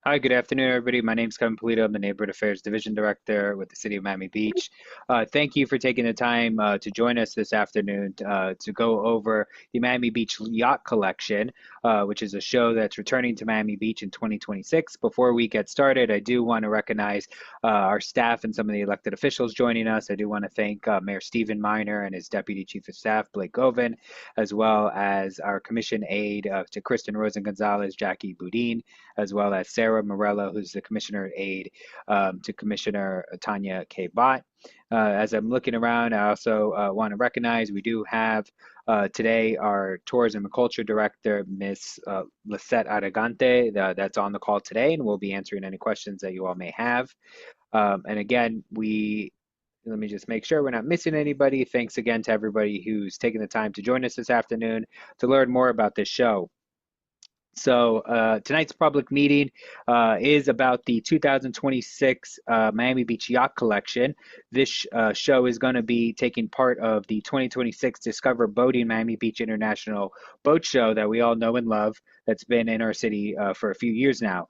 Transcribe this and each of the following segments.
Hi, good afternoon, everybody. My name's Kevin Polito. I'm the Neighborhood Affairs Division Director with the City of Miami Beach. Thank you for taking the time to join us this afternoon to go over the Miami Beach Yacht Collection, which is a show that's returning to Miami Beach in 2026. Before we get started, I do want to recognize our staff and some of the elected officials joining us. I do want to thank Mayor Stephen Miner and his Deputy Chief of Staff, Blake Govan, as well as our commission aide to Kristen Rosen Gonzalez, Jackie Boudin, as well as Sarah Morello, who's the commissioner aide to Commissioner Tanya K. Bott. As I'm looking around, I also want to recognize we do have today our Tourism and Culture Director, Miss Lisette Aragante, that's on the call today, and we'll be answering any questions that you all may have. And again, let me just make sure we're not missing anybody. Thanks again to everybody who's taken the time to join us this afternoon to learn more about this show. So tonight's public meeting is about the 2026 Miami Beach Yacht Collection. This show is going to be taking part of the 2026 Discover Boating Miami Beach International Boat Show that we all know and love, that's been in our city for a few years now.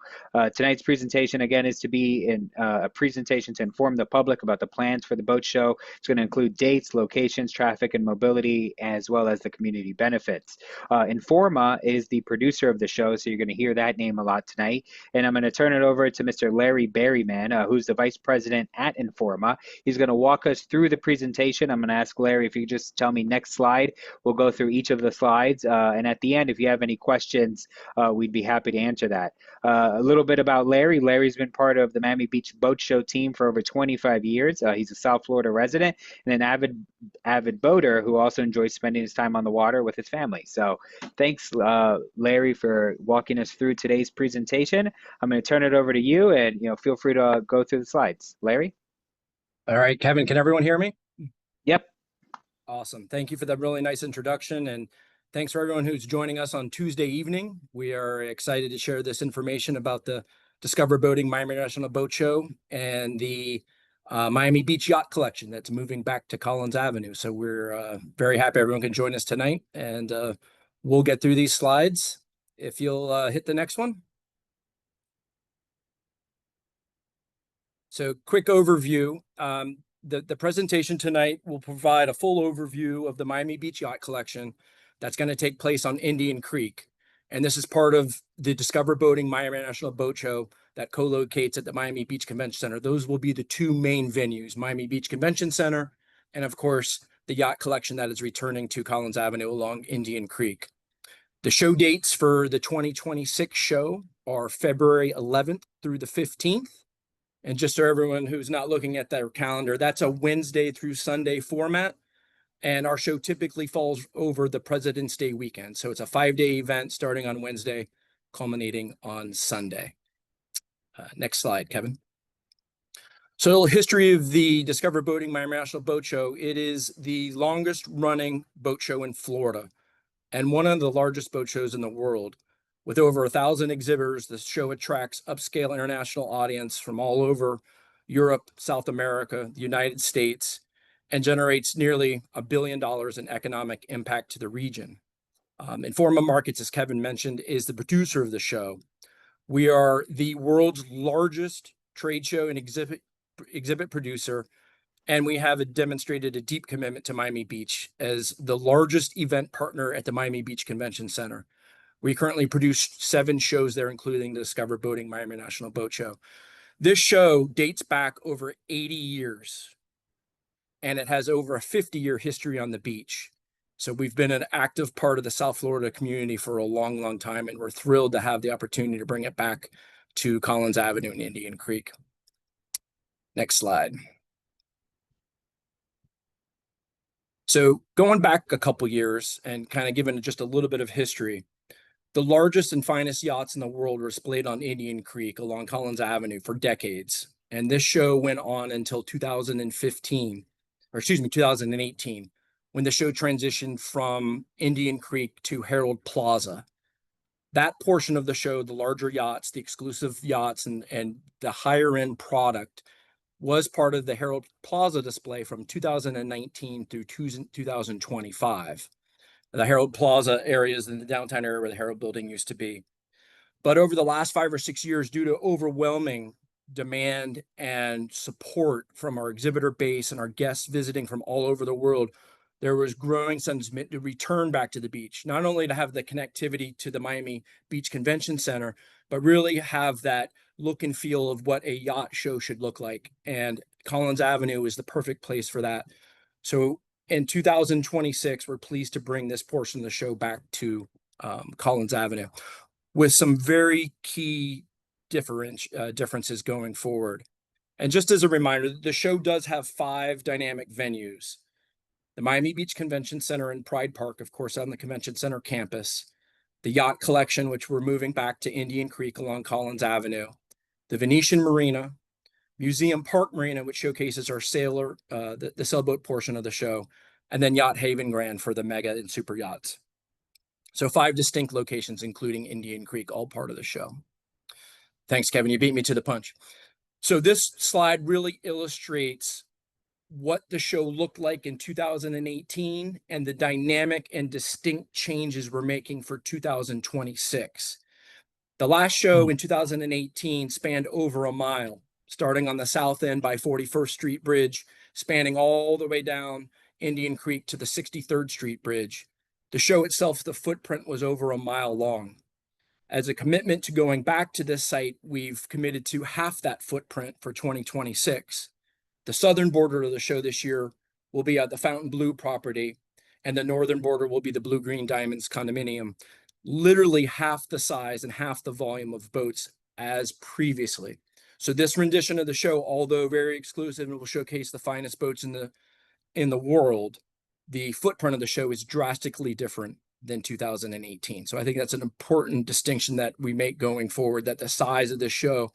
Tonight's presentation, again, is to be a presentation to inform the public about the plans for the boat show. It's going to include dates, locations, traffic, and mobility, as well as the community benefits. Informa is the producer of the show, so you're going to hear that name a lot tonight. And I'm going to turn it over to Mr. Larry Berryman, who's the vice president at Informa. He's going to walk us through the presentation. I'm going to ask Larry if you could just tell me next slide. We'll go through each of the slides. And at the end, if you have any questions, we'd be happy to answer that. A little bit about Larry. Larry's been part of the Miami Beach Boat Show team for over 25 years. He's a South Florida resident and an avid boater who also enjoys spending his time on the water with his family. So thanks, Larry, for walking us through today's presentation. I'm going to turn it over to you, and feel free to go through the slides. Larry? All right, Kevin, can everyone hear me? Yep. Awesome. Thank you for that really nice introduction, and thanks for everyone who's joining us on Tuesday evening. We are excited to share this information about the Discover Boating Miami National Boat Show and the Miami Beach Yacht Collection that's moving back to Collins Avenue. So we're very happy everyone can join us tonight, and we'll get through these slides. If you'll hit the next one. So quick overview. The presentation tonight will provide a full overview of the Miami Beach Yacht Collection that's going to take place on Indian Creek. And this is part of the Discover Boating Miami National Boat Show that co-locates at the Miami Beach Convention Center. Those will be the two main venues, Miami Beach Convention Center, and of course, the yacht collection that is returning to Collins Avenue along Indian Creek. The show dates for the 2026 show are February 11th through the 15th. And just so everyone who's not looking at their calendar, that's a Wednesday through Sunday format. And our show typically falls over the President's Day weekend. So it's a 5-day event starting on Wednesday, culminating on Sunday. Next slide, Kevin. So a little history of the Discover Boating Miami National Boat Show. It is the longest running boat show in Florida and one of the largest boat shows in the world. With over 1,000 exhibitors, the show attracts upscale international audience from all over Europe, South America, the United States, and generates nearly $1 billion in economic impact to the region. Informa Markets, as Kevin mentioned, is the producer of the show. We are the world's largest trade show and exhibit producer, and we have demonstrated a deep commitment to Miami Beach as the largest event partner at the Miami Beach Convention Center. We currently produce 7 shows there, including the Discover Boating Miami National Boat Show. This show dates back over 80 years, and it has over a 50-year history on the beach. So we've been an active part of the South Florida community for a long, long time, and we're thrilled to have the opportunity to bring it back to Collins Avenue in Indian Creek. Next slide. So going back a couple years and kind of giving just a little bit of history, the largest and finest yachts in the world were displayed on Indian Creek along Collins Avenue for decades. And this show went on until 2018, when the show transitioned from Indian Creek to Herald Plaza. That portion of the show, the larger yachts, the exclusive yachts, and the higher end product was part of the Herald Plaza display from 2019 through 2025. The Herald Plaza area is in the downtown area where the Herald building used to be. But over the last 5 or 6 years, due to overwhelming demand and support from our exhibitor base and our guests visiting from all over the world, there was growing sentiment to return back to the beach, not only to have the connectivity to the Miami Beach Convention Center, but really have that look and feel of what a yacht show should look like. And Collins Avenue is the perfect place for that. So in 2026, we're pleased to bring this portion of the show back to Collins Avenue with some very key differences going forward. And just as a reminder, the show does have 5 dynamic venues. The Miami Beach Convention Center in Pride Park, of course, on the Convention Center campus. The Yacht Collection, which we're moving back to Indian Creek along Collins Avenue. The Venetian Marina. Museum Park Marina, which showcases our sailor, the sailboat portion of the show. And then Yacht Haven Grand for the mega and super yachts. So 5 distinct locations, including Indian Creek, all part of the show. Thanks, Kevin. You beat me to the punch. So this slide really illustrates what the show looked like in 2018 and the dynamic and distinct changes we're making for 2026. The last show in 2018 spanned over a mile, starting on the south end by 41st Street Bridge, spanning all the way down Indian Creek to the 63rd Street Bridge. The show itself, the footprint was over a mile long. As a commitment to going back to this site, we've committed to half that footprint for 2026. The southern border of the show this year will be at the Fontainebleau property, and the northern border will be the Blue Green Diamonds condominium, literally half the size and half the volume of boats as previously. So this rendition of the show, although very exclusive and will showcase the finest boats in the world, the footprint of the show is drastically different than 2018. So I think that's an important distinction that we make going forward, that the size of the show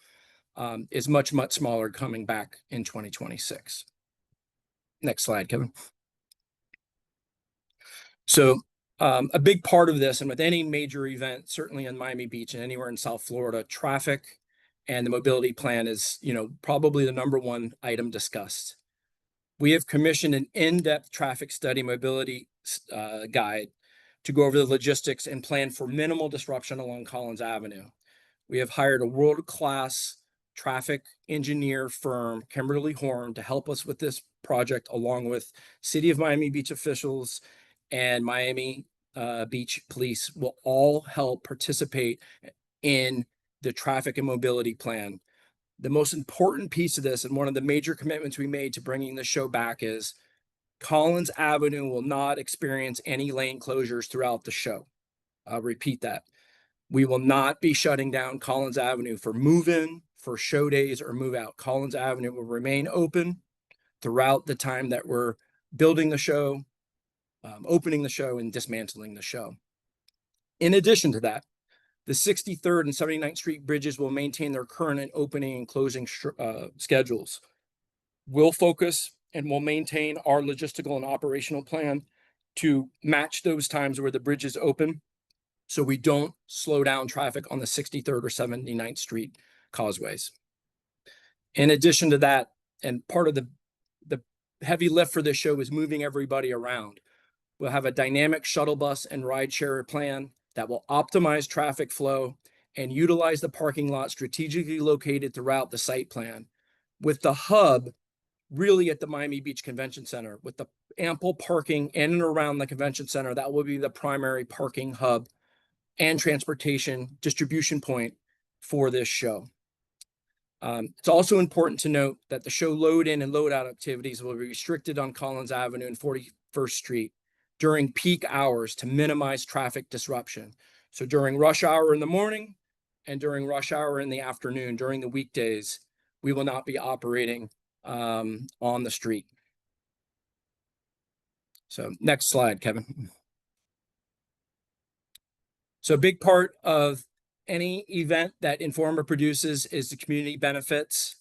is much, much smaller coming back in 2026. Next slide, Kevin. So a big part of this, and with any major event, certainly in Miami Beach and anywhere in South Florida, traffic and the mobility plan is, probably the #1 item discussed. We have commissioned an in-depth traffic study mobility guide to go over the logistics and plan for minimal disruption along Collins Avenue. We have hired a world-class traffic engineer firm, Kimberly Horn, to help us with this project, along with City of Miami Beach officials and Miami Beach Police will all help participate in the traffic and mobility plan. The most important piece of this, and one of the major commitments we made to bringing the show back, is Collins Avenue will not experience any lane closures throughout the show. I'll repeat that. We will not be shutting down Collins Avenue for move-in, for show days, or move out. Collins Avenue will remain open throughout the time that we're building the show, opening the show, and dismantling the show. In addition to that, the 63rd and 79th Street bridges will maintain their current and opening and closing schedules. We'll focus and we'll maintain our logistical and operational plan to match those times where the bridge is open, so we don't slow down traffic on the 63rd or 79th Street causeways. In addition to that, and part of the heavy lift for this show is moving everybody around. We'll have a dynamic shuttle bus and rideshare plan that will optimize traffic flow and utilize the parking lot strategically located throughout the site plan, with the hub really at the Miami Beach Convention Center. With the ample parking in and around the convention center, that will be the primary parking hub and transportation distribution point for this show. It's also important to note that the show load in and load out activities will be restricted on Collins Avenue and 41st Street during peak hours to minimize traffic disruption. So during rush hour in the morning and during rush hour in the afternoon, during the weekdays, we will not be operating on the street. So next slide, Kevin. So a big part of any event that Informa produces is the community benefits.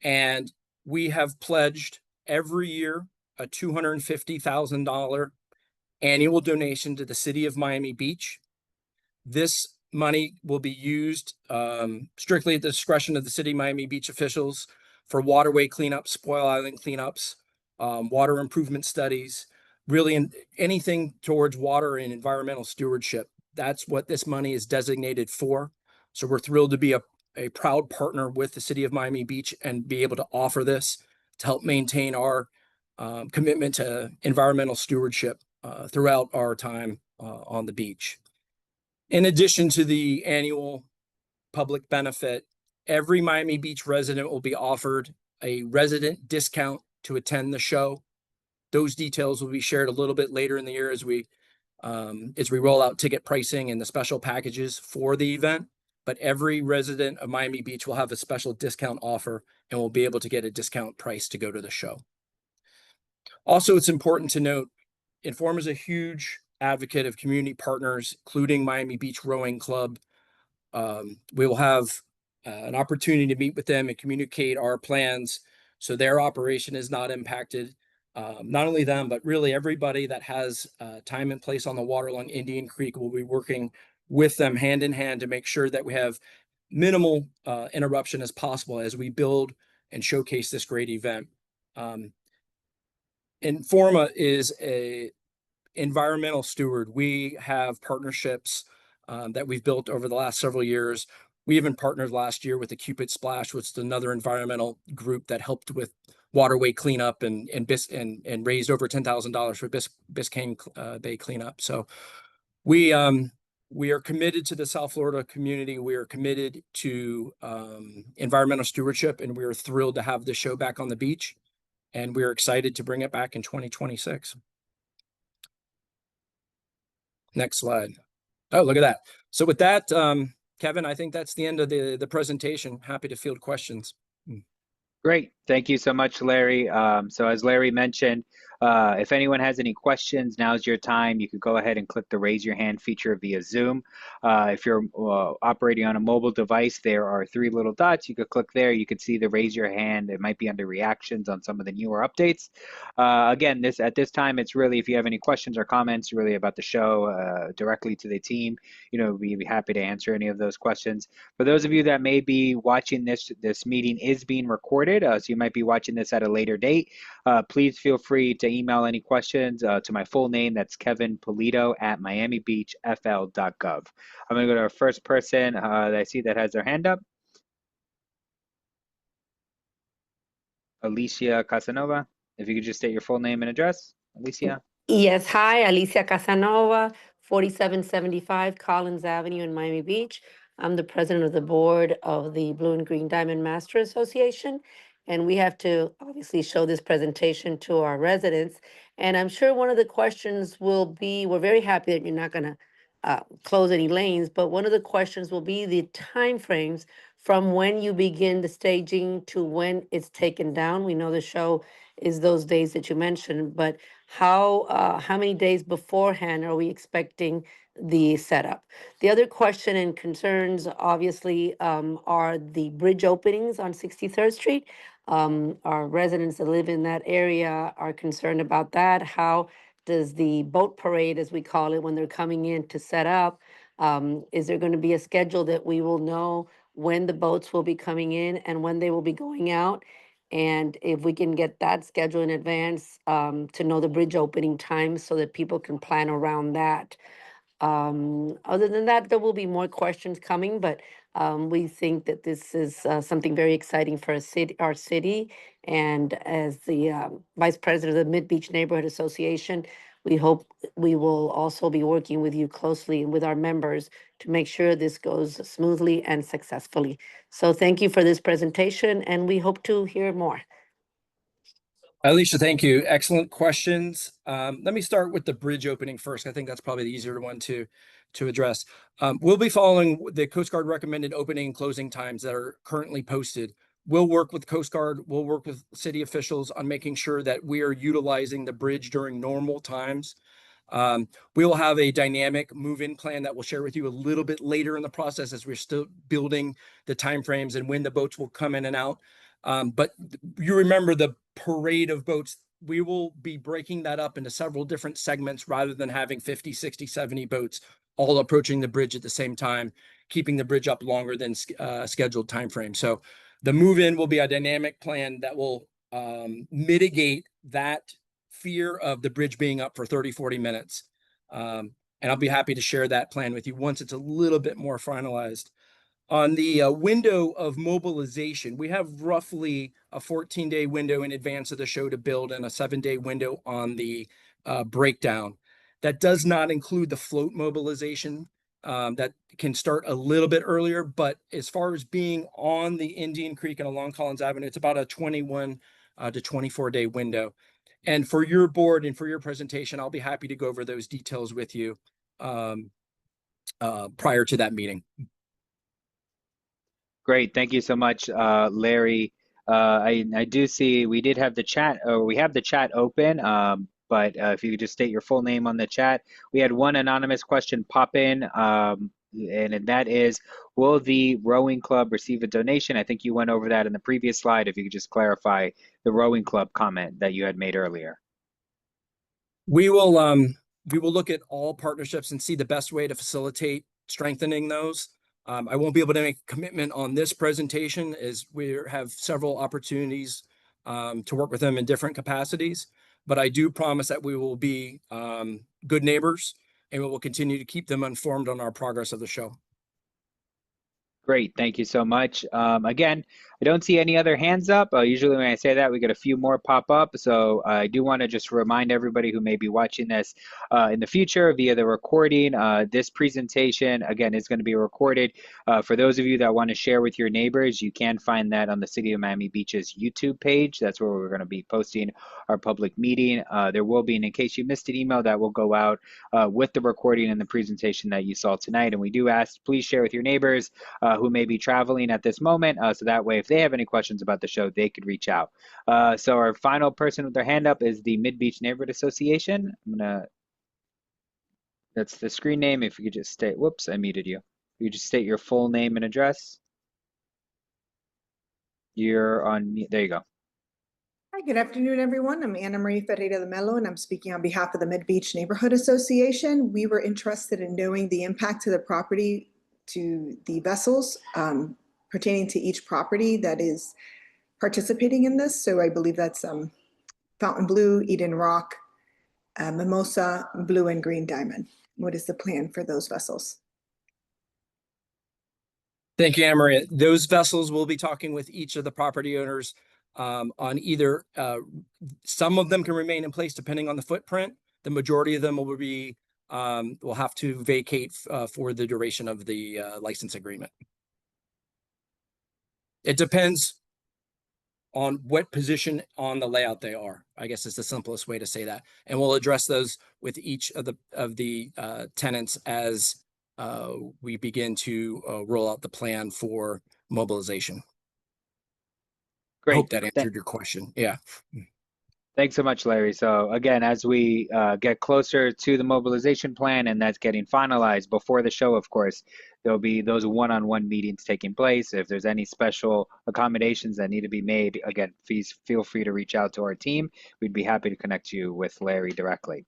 And we have pledged every year a $250,000 annual donation to the City of Miami Beach. This money will be used strictly at the discretion of the City of Miami Beach officials for waterway cleanups, spoil island cleanups, water improvement studies, really anything towards water and environmental stewardship. That's what this money is designated for. So we're thrilled to be a proud partner with the city of Miami Beach and be able to offer this to help maintain our commitment to environmental stewardship throughout our time on the beach. In addition to the annual public benefit, every Miami Beach resident will be offered a resident discount to attend the show. Those details will be shared a little bit later in the year as we roll out ticket pricing and the special packages for the event. But every resident of Miami Beach will have a special discount offer and will be able to get a discount price to go to the show. Also, it's important to note, Inform is a huge advocate of community partners, including Miami Beach Rowing Club. We will have an opportunity to meet with them and communicate our plans so their operation is not impacted. Not only them, but really everybody that has time and place on the water along Indian Creek will be working with them hand in hand to make sure that we have minimal interruption as possible as we build and showcase this great event. Informa is a environmental steward. We have partnerships that we've built over the last several years. We even partnered last year with the Cupid Splash, which is another environmental group that helped with waterway cleanup and raised over $10,000 for Biscayne Bay cleanup. So we are committed to the South Florida community. We are committed to environmental stewardship, and we are thrilled to have the show back on the beach. And we are excited to bring it back in 2026. Next slide. Oh, look at that. So with that, Kevin, I think that's the end of the presentation. Happy to field questions. Great. Thank you so much, Larry. So as Larry mentioned, if anyone has any questions, now's your time. You could go ahead and click the raise your hand feature via Zoom. If you're operating on a mobile device, there are three little dots. You could click there. You could see the raise your hand. It might be under reactions on some of the newer updates. Again, at this time, it's really, if you have any questions or comments really about the show directly to the team, we'd be happy to answer any of those questions. For those of you that may be watching this meeting is being recorded, so you might be watching this at a later date. Please feel free to email any questions to my full name. That's Kevin Polito at miamibeachfl.gov. I'm going to go to our first person that I see that has their hand up. Alicia Casanova. If you could just state your full name and address, Alicia. Yes, hi, Alicia Casanova, 4775 Collins Avenue in Miami Beach. I'm the president of the board of the Blue and Green Diamond Master Association, and we have to obviously show this presentation to our residents. And I'm sure one of the questions will be, we're very happy that you're not going to close any lanes, but one of the questions will be the timeframes from when you begin the staging to when it's taken down. We know the show is those days that you mentioned, but how many days beforehand are we expecting the setup? The other question and concerns obviously are the bridge openings on 63rd Street. Our residents that live in that area are concerned about that. How does the boat parade, as we call it, when they're coming in to set up, is there going to be a schedule that we will know when the boats will be coming in and when they will be going out? And if we can get that schedule in advance to know the bridge opening time so that people can plan around that. Other than that, there will be more questions coming, but we think that this is something very exciting for our city. And as the vice president of the Mid-Beach Neighborhood Association, we hope we will also be working with you closely and with our members to make sure this goes smoothly and successfully. So thank you for this presentation, and we hope to hear more. Alicia, thank you. Excellent questions. Let me start with the bridge opening first. I think that's probably the easier one to address. We'll be following the Coast Guard recommended opening and closing times that are currently posted. We'll work with Coast Guard. We'll work with city officials on making sure that we are utilizing the bridge during normal times. We will have a dynamic move-in plan that we'll share with you a little bit later in the process as we're still building the timeframes and when the boats will come in and out. But you remember the parade of boats, we will be breaking that up into several different segments rather than having 50, 60, 70 boats all approaching the bridge at the same time, keeping the bridge up longer than scheduled timeframe. So the move-in will be a dynamic plan that will mitigate that fear of the bridge being up for 30, 40 minutes. And I'll be happy to share that plan with you once it's a little bit more finalized. On the window of mobilization, we have roughly a 14-day window in advance of the show to build and a 7-day window on the breakdown. That does not include the float mobilization. That can start a little bit earlier, but as far as being on the Indian Creek and along Collins Avenue, it's about a 21 to 24-day window. And for your board and for your presentation, I'll be happy to go over those details with you prior to that meeting. Great, thank you so much, Larry. I do see we did have the chat, or we have the chat open, but if you could just state your full name on the chat. We had one anonymous question pop in, and that is, will the rowing club receive a donation? I think you went over that in the previous slide. If you could just clarify the rowing club comment that you had made earlier. We will look at all partnerships and see the best way to facilitate strengthening those. I won't be able to make a commitment on this presentation as we have several opportunities to work with them in different capacities, but I do promise that we will be good neighbors and we will continue to keep them informed on our progress of the show. Great, thank you so much. Again, I don't see any other hands up. Usually when I say that, we get a few more pop up. So I do want to just remind everybody who may be watching this in the future via the recording. This presentation, again, is going to be recorded. For those of you that want to share with your neighbors, you can find that on the City of Miami Beach's YouTube page. That's where we're going to be posting our public meeting. There will be, and in case you missed an email, that will go out with the recording and the presentation that you saw tonight. And we do ask, please share with your neighbors who may be traveling at this moment, so that way if they have any questions about the show, they could reach out. So our final person with their hand up is the Mid-Beach Neighborhood Association. That's the screen name. If you could just state, whoops, I muted you. You just state your full name and address. You're on mute. There you go. Hi, good afternoon, everyone. I'm Anna Marie Ferreira de Mello, and I'm speaking on behalf of the Mid-Beach Neighborhood Association. We were interested in knowing the impact to the property, to the vessels pertaining to each property that is participating in this. So I believe that's Fountain Blue, Eden Rock, Mimosa, Blue, and Green Diamond. What is the plan for those vessels? Thank you, Anna-Maria. Those vessels will be talking with each of the property owners on either, some of them can remain in place depending on the footprint. The majority of them will be, will have to vacate for the duration of the license agreement. It depends on what position on the layout they are. I guess it's the simplest way to say that. And we'll address those with each of the tenants as we begin to roll out the plan for mobilization. Great. I hope that answered your question. Yeah. Thanks so much, Larry. So again, as we get closer to the mobilization plan and that's getting finalized before the show, of course, there'll be those one-on-one meetings taking place. If there's any special accommodations that need to be made, again, please feel free to reach out to our team. We'd be happy to connect you with Larry directly.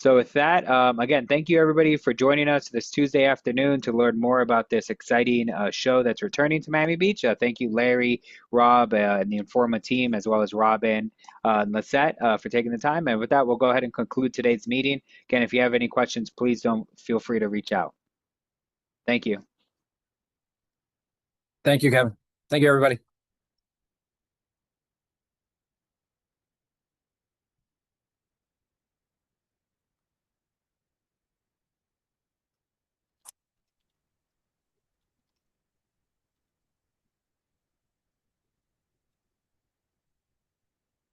So with that, again, thank you everybody for joining us this Tuesday afternoon to learn more about this exciting show that's returning to Miami Beach. Thank you, Larry, Rob, and the Informa team, as well as Robin and Lisette for taking the time. And with that, we'll go ahead and conclude today's meeting. Again, if you have any questions, please don't feel free to reach out. Thank you. Thank you, Kevin. Thank you, everybody.